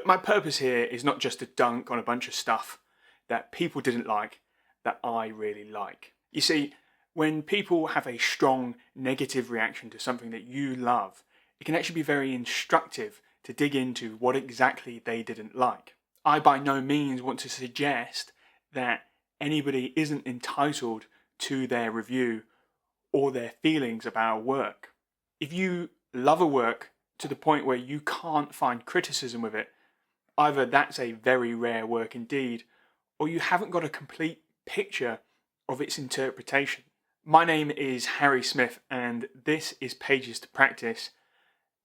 Look, my purpose here is not just to dunk on a bunch of stuff that people didn't like that I really like. You see, when people have a strong negative reaction to something that you love, it can actually be very instructive to dig into what exactly they didn't like. I by no means want to suggest that anybody isn't entitled to their review or their feelings about a work. If you love a work to the point where you can't find criticism with it, either that's a very rare work indeed, or you haven't got a complete picture of its interpretation. My name is Harry Smith, and this is Pages to Practice,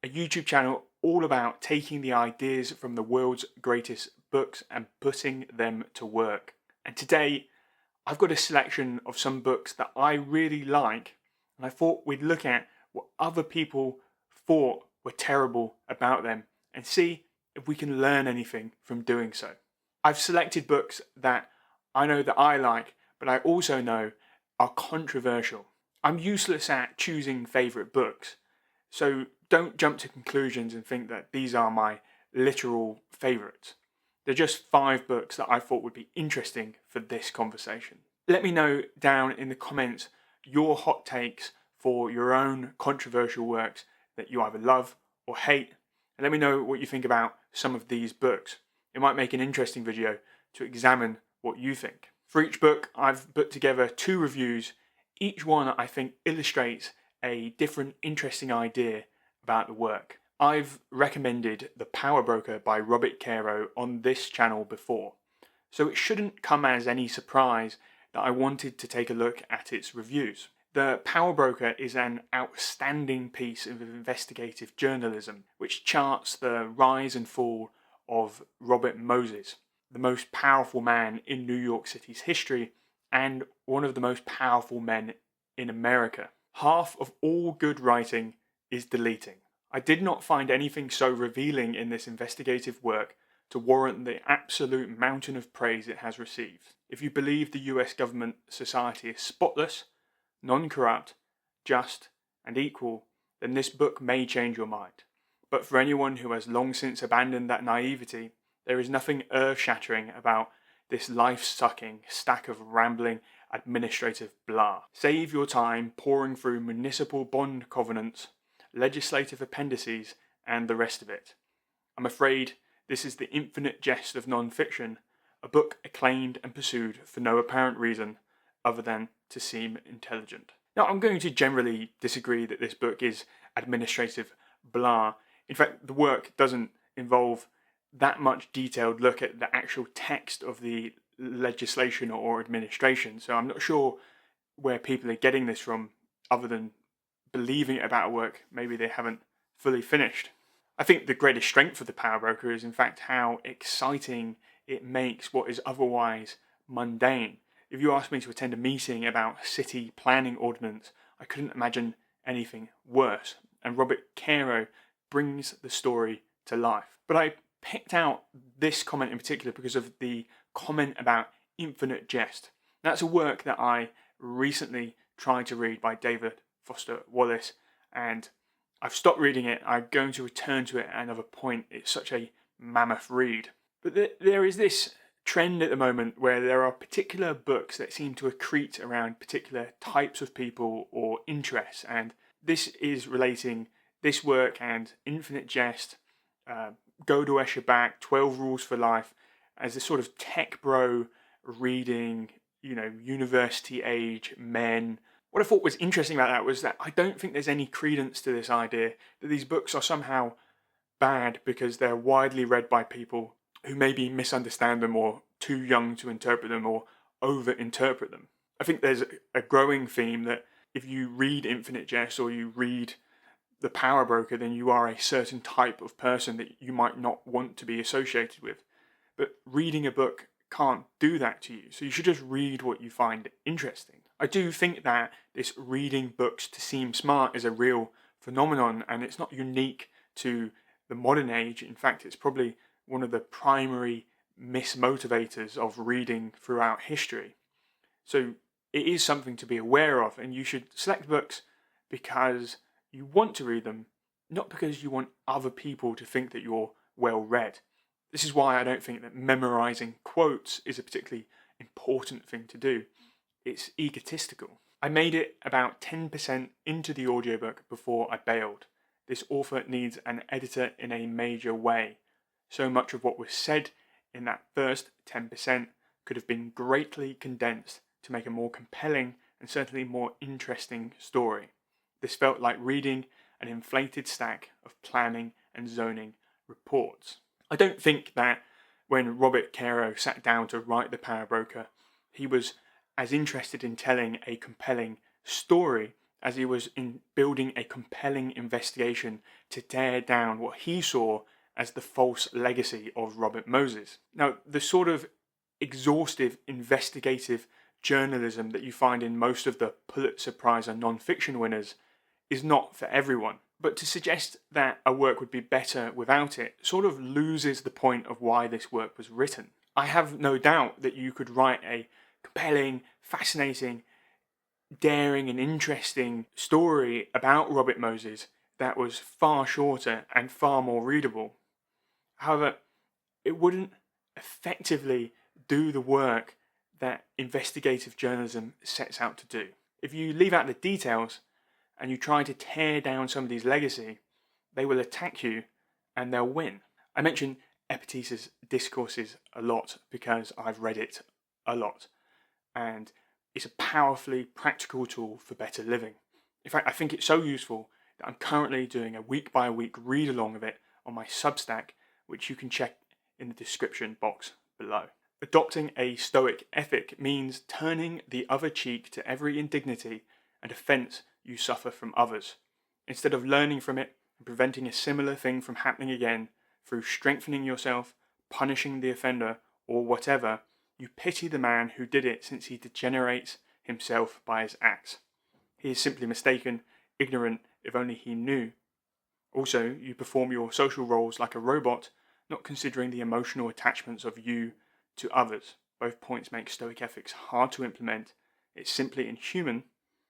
a YouTube channel all about taking the ideas from the world's greatest books and putting them to work. And today, I've got a selection of some books that I really like, and I thought we'd look at what other people thought were terrible about them and see if we can learn anything from doing so. I've selected books that I know that I like, but I also know are controversial. I'm useless at choosing favourite books, so don't jump to conclusions and think that these are my literal favourites. They're just 5 books that I thought would be interesting for this conversation. Let me know down in the comments your hot takes for your own controversial works that you either love or hate, and let me know what you think about some of these books. It might make an interesting video to examine what you think. For each book, I've put together 2 reviews. Each one I think illustrates a different interesting idea about the work. I've recommended The Power Broker by Robert Caro on this channel before, so it shouldn't come as any surprise that I wanted to take a look at its reviews. The Power Broker is an outstanding piece of investigative journalism which charts the rise and fall of Robert Moses, the most powerful man in New York City's history and one of the most powerful men in America. Half of all good writing is deleting. I did not find anything so revealing in this investigative work to warrant the absolute mountain of praise it has received. If you believe the US government society is spotless, non-corrupt, just, and equal, then this book may change your mind. But for anyone who has long since abandoned that naivety, there is nothing earth-shattering about this life-sucking stack of rambling administrative blah. Save your time poring through municipal bond covenants, legislative appendices, and the rest of it. I'm afraid this is the infinite jest of non-fiction, a book acclaimed and pursued for no apparent reason other than to seem intelligent. Now, I'm going to generally disagree that this book is administrative blah. In fact, the work doesn't involve that much detailed look at the actual text of the legislation or administration, so I'm not sure where people are getting this from other than believing about a work maybe they haven't fully finished. I think the greatest strength of The Power Broker is in fact how exciting it makes what is otherwise mundane. If you asked me to attend a meeting about city planning ordinance, I couldn't imagine anything worse, and Robert Caro brings the story to life. But I picked out this comment in particular because of the comment about infinite jest. That's a work that I recently tried to read by David Foster Wallace, and I've stopped reading it. I'm going to return to it at another point. It's such a mammoth read. But there is this trend at the moment where there are particular books that seem to accrete around particular types of people or interests, and this is relating this work and Infinite Jest, Go to Escher Back, 12 Rules for Life, as a sort of tech bro reading, university age men. What I thought was interesting about that was that I don't think there's any credence to this idea that these books are somehow bad because they're widely read by people who maybe misunderstand them or too young to interpret them or over-interpret them. I think there's a growing theme that if you read Infinite Jest or you read The Power Broker, then you are a certain type of person that you might not want to be associated with. But reading a book can't do that to you, so you should just read what you find interesting. I do think that this reading books to seem smart is a real phenomenon, and it's not unique to the modern age. In fact, it's probably one of the primary mismotivators of reading throughout history. So it is something to be aware of, and you should select books because you want to read them, not because you want other people to think that you're well read. This is why I don't think that memorizing quotes is a particularly important thing to do. It's egotistical. I made it about 10% into the audiobook before I bailed. This author needs an editor in a major way. So much of what was said in that first 10% could have been greatly condensed to make a more compelling and certainly more interesting story. This felt like reading an inflated stack of planning and zoning reports. I don't think that when Robert Caro sat down to write The Power Broker, he was as interested in telling a compelling story as he was in building a compelling investigation to tear down what he saw as the false legacy of Robert Moses. Now, the sort of exhaustive investigative journalism that you find in most of the Pulitzer Prize and non-fiction winners is not for everyone. But to suggest that a work would be better without it sort of loses the point of why this work was written. I have no doubt that you could write a compelling, fascinating, daring and interesting story about Robert Moses that was far shorter and far more readable. However, it wouldn't effectively do the work that investigative journalism sets out to do. If you leave out the details and you try to tear down somebody's legacy, they will attack you and they'll win. I mention Epictetus' Discourses a lot because I've read it a lot, and it's a powerfully practical tool for better living. In fact, I think it's so useful that I'm currently doing a week-by-week read-along of it on my Substack, which you can check in the description box below. Adopting a Stoic ethic means turning the other cheek to every indignity and offence you suffer from others, instead of learning from it and preventing a similar thing from happening again through strengthening yourself, punishing the offender, or whatever. You pity the man who did it, since he degenerates himself by his acts. He is simply mistaken, ignorant, if only he knew. Also, you perform your social roles like a robot, not considering the emotional attachments of you to others. Both points make Stoic ethics hard to implement. It's simply inhuman.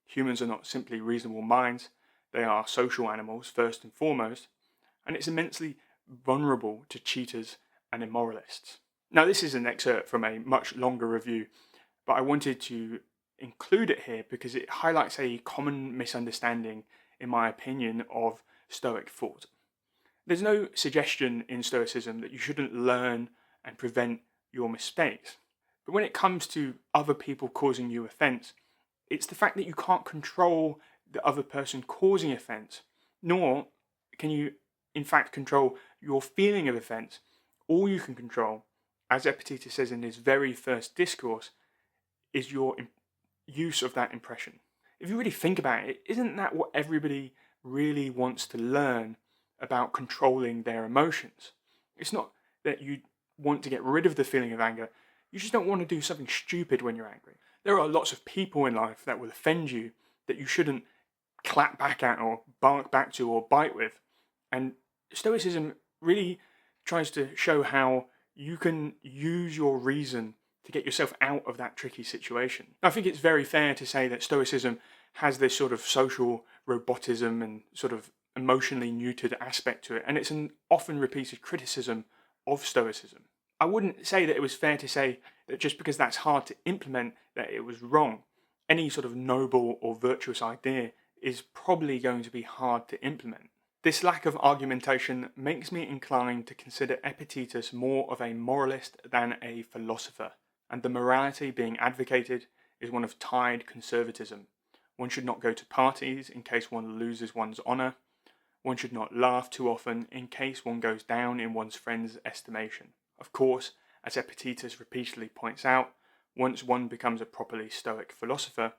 Humans are not simply reasonable minds. They are social animals, first and foremost. And it's immensely vulnerable to cheaters and immoralists. Now, this is an excerpt from a much longer review, but I wanted to include it here because it highlights a common misunderstanding, in my opinion, of Stoic thought. There's no suggestion in Stoicism that you shouldn't learn and prevent your mistakes. But when it comes to other people causing you offence, it's the fact that you can't control the other person causing offence, nor can you, in fact, control your feeling of offence. All you can control, as Epictetus says in his very first discourse, is your use of that impression. If you really think about it, isn't that what everybody really wants to learn about controlling their emotions? It's not that you want to get rid of the feeling of anger, you just don't want to do something stupid when you're angry. There are lots of people in life that will offend you that you shouldn't clap back at or bark back to or bite with. And Stoicism really tries to show how you can use your reason to get yourself out of that tricky situation. I think it's very fair to say that Stoicism has this sort of social robotism and sort of emotionally neutered aspect to it, and it's an often repeated criticism of Stoicism. I wouldn't say that it was fair to say that just because that's hard to implement that it was wrong. Any sort of noble or virtuous idea is probably going to be hard to implement. This lack of argumentation makes me inclined to consider Epictetus more of a moralist than a philosopher, and the morality being advocated is one of tied conservatism. One should not go to parties in case one loses one's honour. One should not laugh too often in case one goes down in one's friend's estimation. Of course, as Epictetus repeatedly points out, once one becomes a properly Stoic philosopher,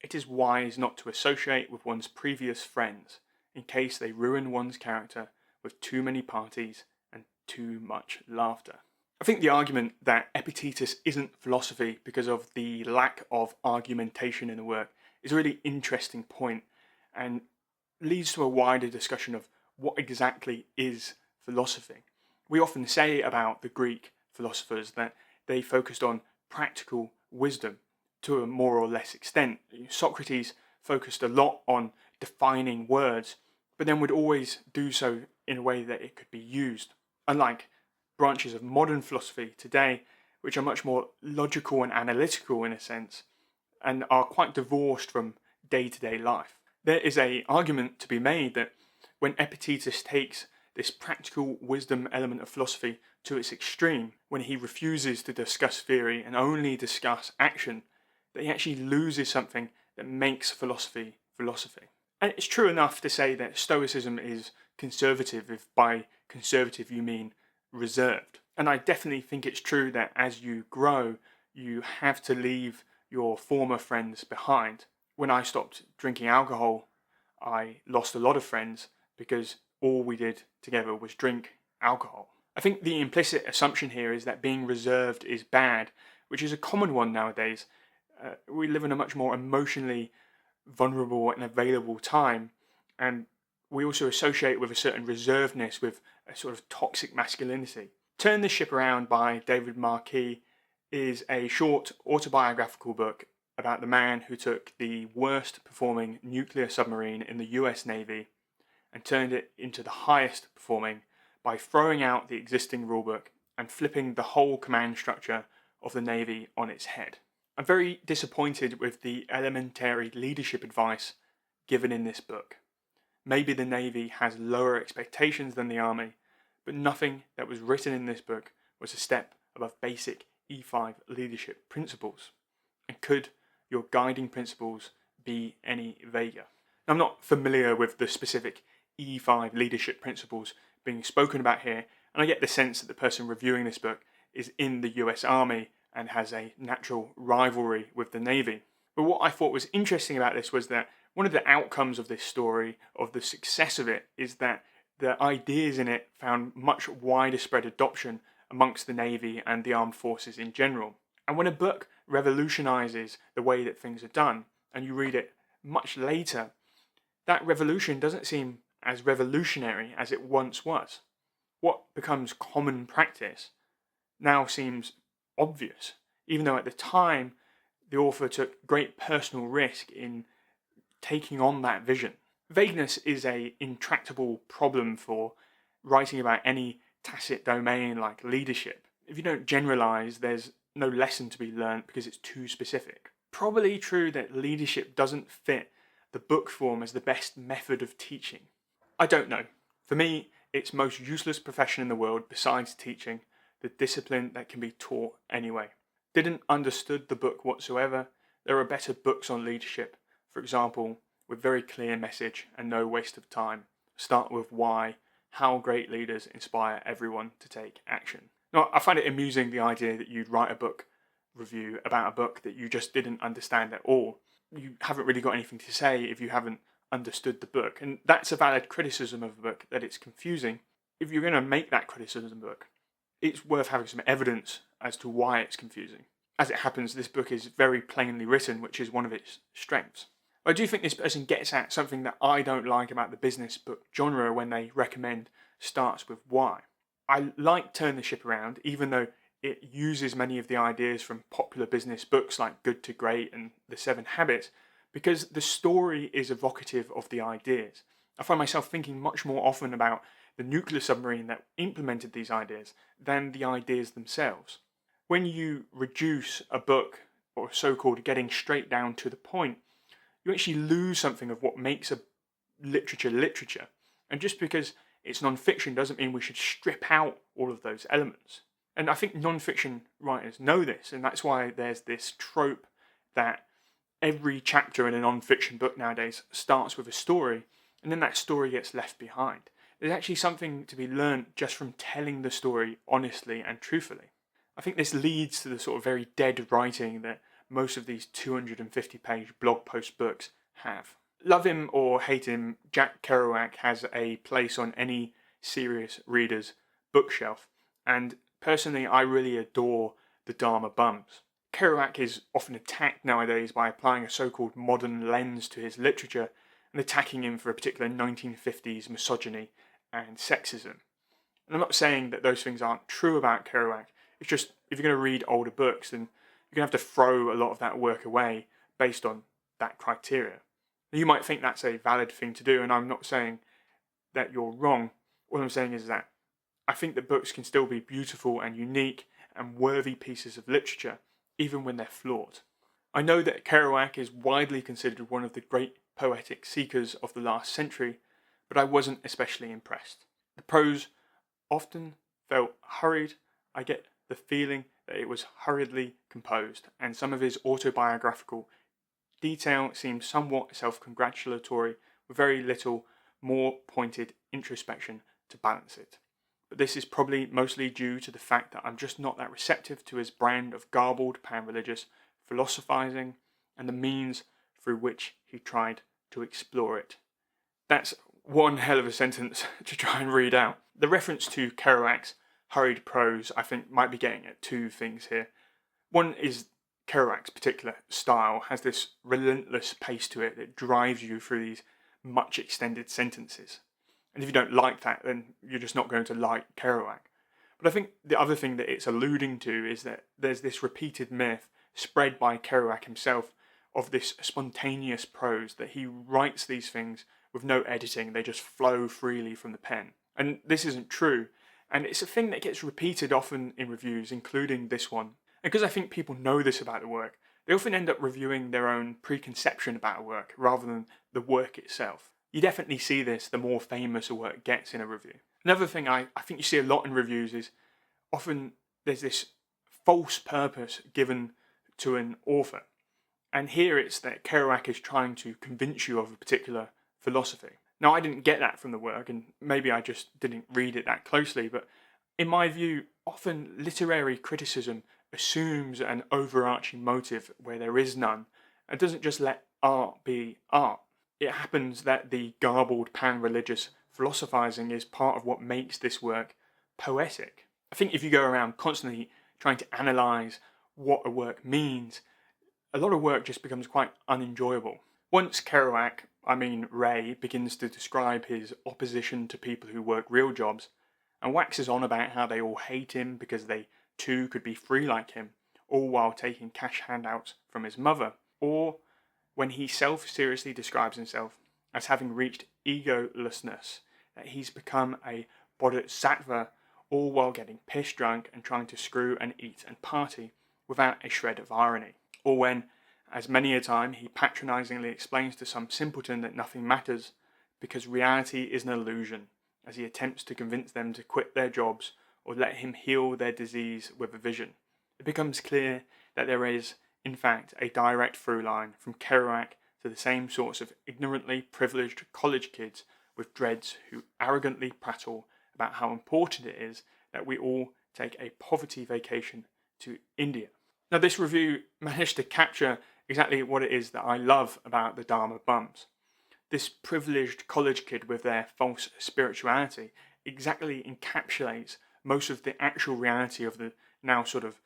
it is wise not to associate with one's previous friends, in case they ruin one's character with too many parties and too much laughter. I think the argument that Epictetus isn't philosophy because of the lack of argumentation in the work is a really interesting point and leads to a wider discussion of what exactly is philosophy. We often say about the Greek philosophers that they focused on practical wisdom to a more or less extent. Socrates focused a lot on defining words, but then would always do so in a way that it could be used. Unlike branches of modern philosophy today, which are much more logical and analytical in a sense, and are quite divorced from day-to-day life. There is an argument to be made that when Epictetus takes this practical wisdom element of philosophy to its extreme, when he refuses to discuss theory and only discuss action, that he actually loses something that makes philosophy philosophy. And it's true enough to say that Stoicism is conservative, if by conservative you mean reserved. And I definitely think it's true that as you grow, you have to leave your former friends behind. When I stopped drinking alcohol, I lost a lot of friends because all we did together was drink alcohol. I think the implicit assumption here is that being reserved is bad, which is a common one nowadays. We live in a much more emotionally vulnerable and available time, and we also associate with a certain reservedness with a sort of toxic masculinity. Turn This Ship Around by David Marquis is a short autobiographical book about the man who took the worst performing nuclear submarine in the US Navy and turned it into the highest performing by throwing out the existing rulebook and flipping the whole command structure of the Navy on its head. I'm very disappointed with the elementary leadership advice given in this book. Maybe the Navy has lower expectations than the Army, but nothing that was written in this book was a step above basic E5 leadership principles. And could your guiding principles be any vaguer? I'm not familiar with the specific E5 leadership principles being spoken about here, and I get the sense that the person reviewing this book is in the US Army and has a natural rivalry with the Navy. But what I thought was interesting about this was that one of the outcomes of this story, of the success of it, is that the ideas in it found much wider spread adoption amongst the Navy and the armed forces in general. And when a book revolutionises the way that things are done, and you read it much later, that revolution doesn't seem as revolutionary as it once was. What becomes common practice now seems obvious, even though at the time the author took great personal risk in taking on that vision. Vagueness is an intractable problem for writing about any tacit domain like leadership. If you don't generalise, there's no lesson to be learnt because it's too specific. Probably true that leadership doesn't fit the book form as the best method of teaching. I don't know. For me, it's most useless profession in the world besides teaching, the discipline that can be taught anyway. Didn't understood the book whatsoever. There are better books on leadership, for example, with very clear message and no waste of time. Start with Why, How Great Leaders Inspire Everyone to Take Action. Now, I find it amusing the idea that you'd write a book review about a book that you just didn't understand at all. You haven't really got anything to say if you haven't understood the book, and that's a valid criticism of a book, that it's confusing. If you're going to make that criticism of a book, it's worth having some evidence as to why it's confusing. As it happens, this book is very plainly written, which is one of its strengths. I do think this person gets at something that I don't like about the business book genre when they recommend Starts with Why. I like Turn the Ship Around, even though it uses many of the ideas from popular business books like Good to Great and The 7 Habits, because the story is evocative of the ideas. I find myself thinking much more often about the nuclear submarine that implemented these ideas than the ideas themselves. When you reduce a book, or so-called getting straight down to the point, you actually lose something of what makes a literature. And just because it's non-fiction doesn't mean we should strip out all of those elements. And I think non-fiction writers know this, and that's why there's this trope that every chapter in a non-fiction book nowadays starts with a story, and then that story gets left behind. There's actually something to be learned just from telling the story honestly and truthfully. I think this leads to the sort of very dead writing that most of these 250-page blog post books have. Love him or hate him, Jack Kerouac has a place on any serious reader's bookshelf, and personally I really adore the Dharma Bums. Kerouac is often attacked nowadays by applying a so-called modern lens to his literature and attacking him for a particular 1950s misogyny and sexism. And I'm not saying that those things aren't true about Kerouac, it's just if you're going to read older books, then you're going to have to throw a lot of that work away based on that criteria. You might think that's a valid thing to do, and I'm not saying that you're wrong. All I'm saying is that I think that books can still be beautiful and unique and worthy pieces of literature, even when they're flawed. I know that Kerouac is widely considered one of the great poetic seekers of the last century, but I wasn't especially impressed. The prose often felt hurried. I get the feeling that it was hurriedly composed, and some of his autobiographical detail seemed somewhat self-congratulatory, with very little more pointed introspection to balance it. But this is probably mostly due to the fact that I'm just not that receptive to his brand of garbled pan-religious philosophizing and the means through which he tried to explore it. That's one hell of a sentence to try and read out. The reference to Kerouac's hurried prose, I think, might be getting at two things here. One is Kerouac's particular style has this relentless pace to it that drives you through these much extended sentences. And if you don't like that, then you're just not going to like Kerouac. But I think the other thing that it's alluding to is that there's this repeated myth spread by Kerouac himself of this spontaneous prose, that he writes these things with no editing, they just flow freely from the pen. And this isn't true. And it's a thing that gets repeated often in reviews, including this one. And because I think people know this about the work, they often end up reviewing their own preconception about a work rather than the work itself. You definitely see this the more famous a work gets in a review. Another thing I think you see a lot in reviews is often there's this false purpose given to an author. And here it's that Kerouac is trying to convince you of a particular philosophy. Now, I didn't get that from the work, and maybe I just didn't read it that closely, but in my view, often literary criticism assumes an overarching motive where there is none, and doesn't just let art be art. It happens that the garbled pan-religious philosophizing is part of what makes this work poetic. I think if you go around constantly trying to analyse what a work means, a lot of work just becomes quite unenjoyable. Once Kerouac, I mean Ray, begins to describe his opposition to people who work real jobs, and waxes on about how they all hate him because they too could be free like him, all while taking cash handouts from his mother, or when he self-seriously describes himself as having reached egolessness, that he's become a bodhisattva, all while getting piss drunk and trying to screw and eat and party without a shred of irony. Or when, as many a time, he patronisingly explains to some simpleton that nothing matters because reality is an illusion, as he attempts to convince them to quit their jobs or let him heal their disease with a vision. It becomes clear that there is, in fact, a direct through line from Kerouac to the same sorts of ignorantly privileged college kids with dreads who arrogantly prattle about how important it is that we all take a poverty vacation to India. Now, this review managed to capture exactly what it is that I love about the Dharma Bums. This privileged college kid with their false spirituality exactly encapsulates most of the actual reality of the now sort of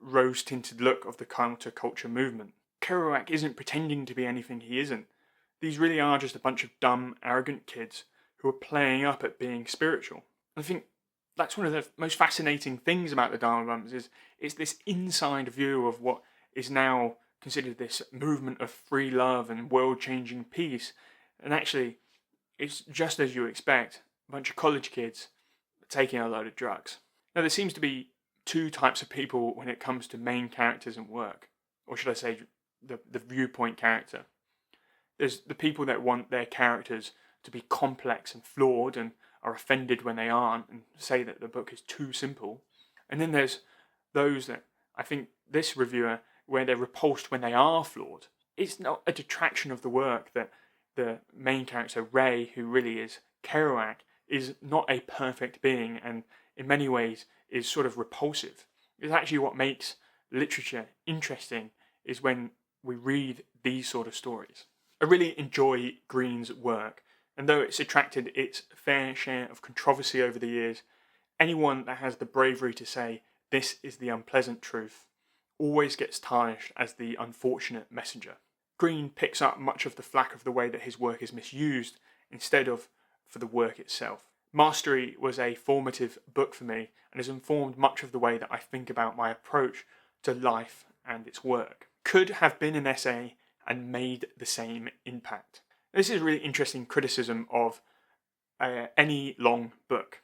rose-tinted look of the counterculture movement. Kerouac isn't pretending to be anything he isn't. These really are just a bunch of dumb, arrogant kids who are playing up at being spiritual. I think that's one of the most fascinating things about the Dharma Bums is it's this inside view of what is now considered this movement of free love and world-changing peace. And actually, it's just as you expect, a bunch of college kids taking a load of drugs. Now, there seems to be two types of people when it comes to main characters and work. Or should I say, the viewpoint character. There's the people that want their characters to be complex and flawed and are offended when they aren't and say that the book is too simple. And then there's those that, I think this reviewer, where they're repulsed when they are flawed. It's not a detraction of the work that the main character, Ray, who really is Kerouac, is not a perfect being and in many ways is sort of repulsive. It's actually what makes literature interesting is when we read these sort of stories. I really enjoy Green's work, and though it's attracted its fair share of controversy over the years, anyone that has the bravery to say this is the unpleasant truth always gets tarnished as the unfortunate messenger. Green picks up much of the flack of the way that his work is misused instead of for the work itself. Mastery was a formative book for me and has informed much of the way that I think about my approach to life and its work. Could have been an essay and made the same impact. This is a really interesting criticism of any long book.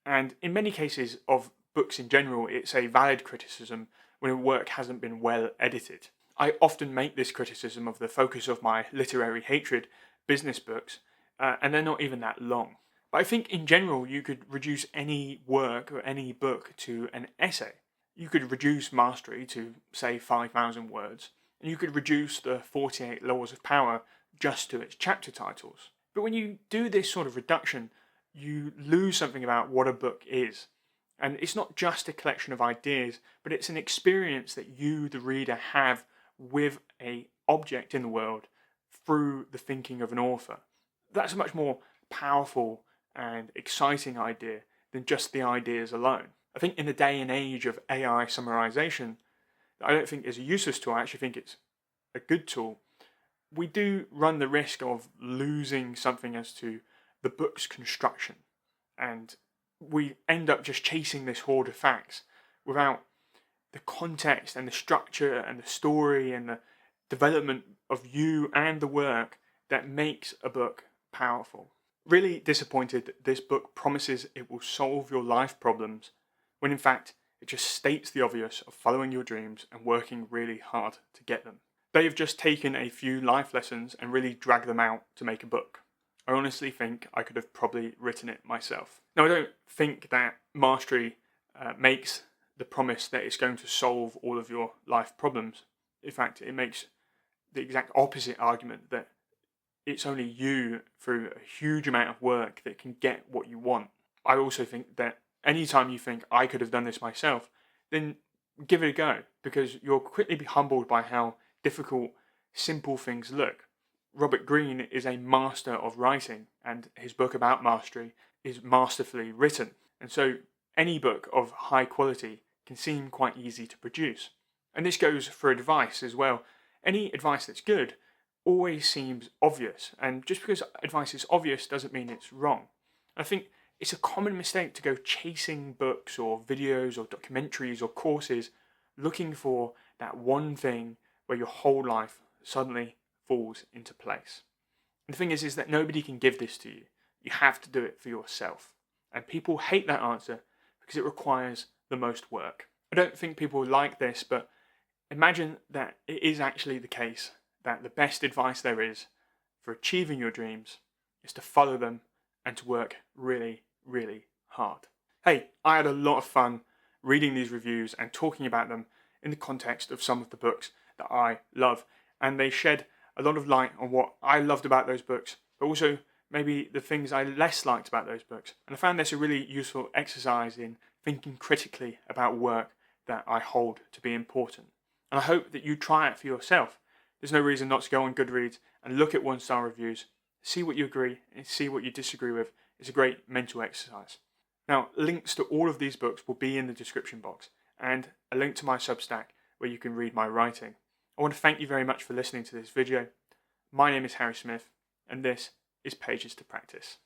And in many cases of books in general, it's a valid criticism when a work hasn't been well edited. I often make this criticism of the focus of my literary hatred, business books, and they're not even that long. But I think in general, you could reduce any work or any book to an essay. You could reduce mastery to, say, 5,000 words, and you could reduce the 48 Laws of Power just to its chapter titles. But when you do this sort of reduction, you lose something about what a book is. And it's not just a collection of ideas, but it's an experience that you, the reader, have with a object in the world through the thinking of an author. That's a much more powerful and exciting idea than just the ideas alone. I think in the day and age of AI summarization, I don't think it's a useless tool, I actually think it's a good tool. We do run the risk of losing something as to the book's construction, and we end up just chasing this hoard of facts without the context and the structure and the story and the development of you and the work that makes a book powerful. Really disappointed that this book promises it will solve your life problems, when in fact it just states the obvious of following your dreams and working really hard to get them. They have just taken a few life lessons and really dragged them out to make a book. I honestly think I could have probably written it myself. Now, I don't think that mastery makes the promise that it's going to solve all of your life problems. In fact, it makes the exact opposite argument that it's only you, through a huge amount of work, that can get what you want. I also think that anytime you think, I could have done this myself, then give it a go, because you'll quickly be humbled by how difficult simple things look. Robert Greene is a master of writing, and his book about mastery is masterfully written. And so any book of high quality can seem quite easy to produce. And this goes for advice as well. Any advice that's good always seems obvious, and just because advice is obvious doesn't mean it's wrong. I think it's a common mistake to go chasing books or videos or documentaries or courses looking for that one thing where your whole life suddenly falls into place. And the thing is that nobody can give this to you. You have to do it for yourself. And people hate that answer because it requires the most work. I don't think people like this, but imagine that it is actually the case that the best advice there is for achieving your dreams is to follow them and to work really, really hard. Hey, I had a lot of fun reading these reviews and talking about them in the context of some of the books that I love, and they shed a lot of light on what I loved about those books, but also maybe the things I less liked about those books. And I found this a really useful exercise in thinking critically about work that I hold to be important. And I hope that you try it for yourself. There's no reason not to go on Goodreads and look at one-star reviews, see what you agree and see what you disagree with. It's a great mental exercise. Now, links to all of these books will be in the description box, and a link to my Substack where you can read my writing. I want to thank you very much for listening to this video. My name is Harry Smith, and this is Pages to Practice.